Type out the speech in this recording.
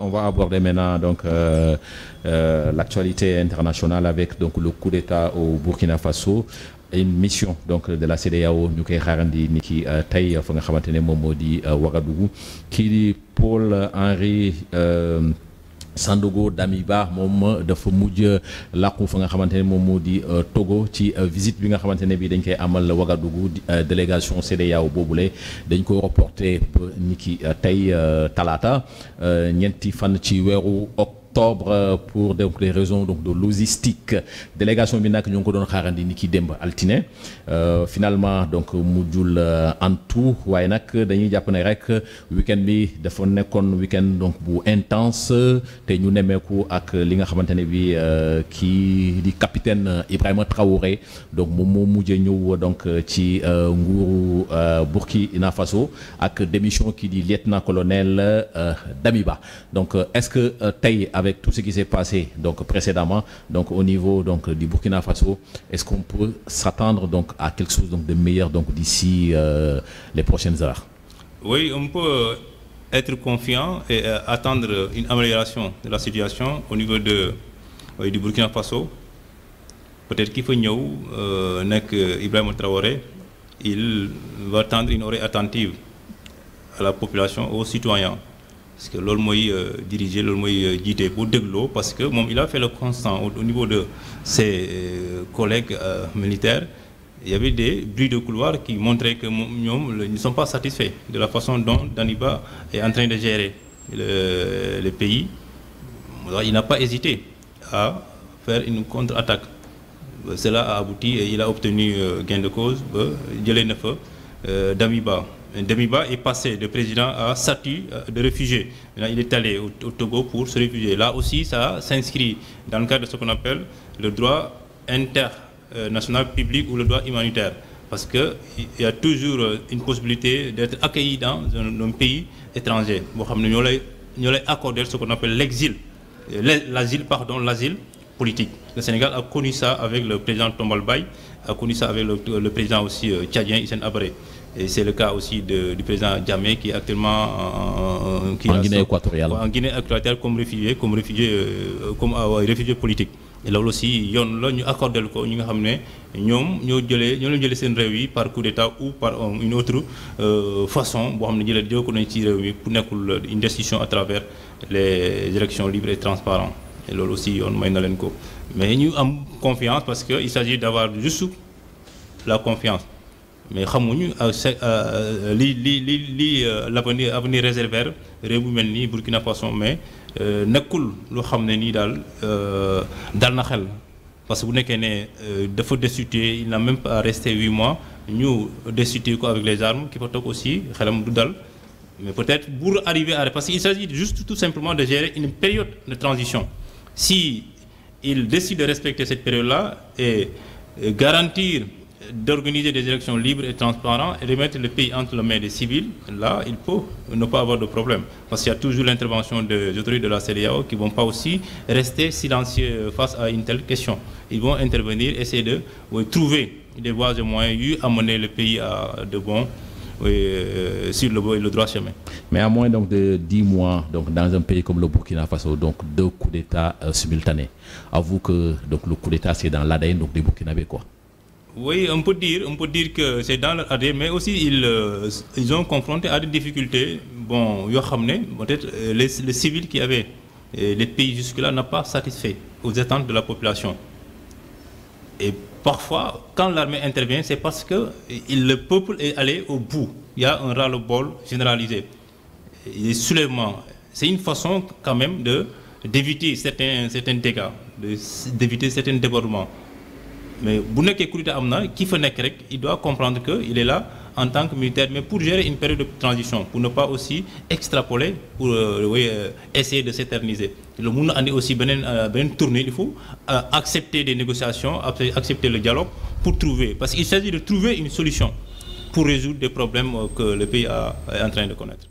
on va aborder maintenant donc l'actualité internationale avec donc le coup d'État au Burkina Faso. Une mission donc de la CEDEAO ñu koy xaarandi ni ki tey fa nga xamante ne moom moo di Ouagadougou kii di Paul-Henri Sandaogo Damiba moom dafa mujj làqu fa nga xamante ne moom moo di Togo ci visite bi nga xamante ne bi dañ koy amal Ouagadougou délégation CEDEAO boobule dañ ko reporté ba ni ki tey talaata ñeenti fan ci weeru octobre pour donc des raisons donc de logistique délégation bi nag ñu ngi ko doon xaarandi ni ki démb altine finalement donc mujjul en tout waaye nag dañuy jàpp ne rek week-end bi dafa nekkoon week-end donc bu intense te ñu nemmeeku ak li nga xamante ne bi kii di capitaine Ibrahima Traoré donc moom moo mujjee ñëw donc ci nguuru Burkina Faso ak démission kii di lieutenant-colonel Damiba donc est-ce que tey avec tout ce qui s'est passé donc précédemment donc au niveau donc du Burkina Faso est-ce qu'on peut s'attendre donc à quelque chose donc de meilleur donc d'ici les prochaines heures? Oui, on peut être confiant et attendre une amélioration de la situation au niveau du Burkina Faso. Peut-être qu'il faut ñëw nekk Ibrahima Traoré, il va tendre une oreille attentive à la population, aux citoyens. Parce que loolu mooy diriger loolu mooy jiite bu dégloo parce que moom il a fait le constat au niveau de ses collègues militaires. Il y avait des bruits de couloir qui montraient que ñoom ne sont pas satisfaits de la façon dont Damiba est en train de gérer le pays. Il n'a pas hésité à faire une contre-attaque. Cela a abouti et il a obtenu gain de cause ba jëlee na fa Damiba. Damiba est passé de président à statut de réfugié. Maintenant, il est allé au Togo pour se réfugier. Là aussi, ça s'inscrit dans le cadre de ce qu'on appelle le droit international public ou le droit humanitaire. Parce qu'il y a toujours une possibilité d'être accueilli dans un pays étranger. Nous allons accorder ce qu'on appelle l'asile politique. Le Sénégal a connu ça avec le président Tombal Baye, a connu ça avec le président aussi tchadien Hissène Habré. Et c'est le cas aussi du président Djamé qui est actuellement en Guinée équatoriale. En Guinée équatoriale comme réfugié politique. Et loolu aussi yoon la ñu accordé ko ñi nga xam ne ñoo leen jëlee seen réew yi par coup d'état ou par une autre façon boo xam ne jëlee ko nañ ci réew yi pour nekkul une décision à travers les élections libres et transparentes. Et loolu aussi yoon may na leen ko mais ñu am confiance parce que il s'agit d'avoir juste la confiance. Mais xamuñu l'avenir réservé réew bu mel nii Burkina Faso mais nekkul loo xam ne nii daal na xel parce que bu nekkee ne dafa destitué il n'a même pas resté 8 mois ñu destitué ko avec les armes ki fa toog aussi xelam du dal mais peut-être pour arriver à parce qu'il s'agit juste tout simplement de gérer une période de transition. Si il décide de respecter cette période-là et garantir d'organiser des élections libres et transparentes et de mettre le pays entre les mains des civils, là, il peut ne pas avoir de problème. Parce qu'il y a toujours l'intervention des autorités de la CEDEAO qui ne vont pas aussi rester silencieux face à une telle question. Ils vont intervenir, essayer de trouver des voies et moyens à amener le pays à de bons sur le droit chemin. Mais à moins donc de 10 mois donc dans un pays comme le Burkina Faso, donc 2 coups d'État simultanés, avoue que donc le coup d'État c'est dans l'ADN donc des Burkinabés quoi. Oui, on peut dire que c'est dans leur ADN, mais aussi ils ont confronté à des difficultés. Bon, peut-être les civils qui avaient les pays jusque-là n'ont pas satisfait aux attentes de la population. Et parfois, quand l'armée intervient, c'est parce que le peuple est allé au bout. Il y a un ras-le-bol généralisé. Les soulèvements, c'est une façon quand même d'éviter certains dégâts, d'éviter certains débordements. Mais bu nekkee coup d'état am na ki fa nekk rek il doit comprendre que il est là en tant que militaire mais pour gérer une période de transition pour ne pas aussi extrapoler pour essayer de s'éterniser. Le mun na andi aussi beneen tournée il faut accepter des négociations accepter le dialogue pour trouver parce qu'il s'agit de trouver une solution pour résoudre des problèmes que le pays est en train de connaître.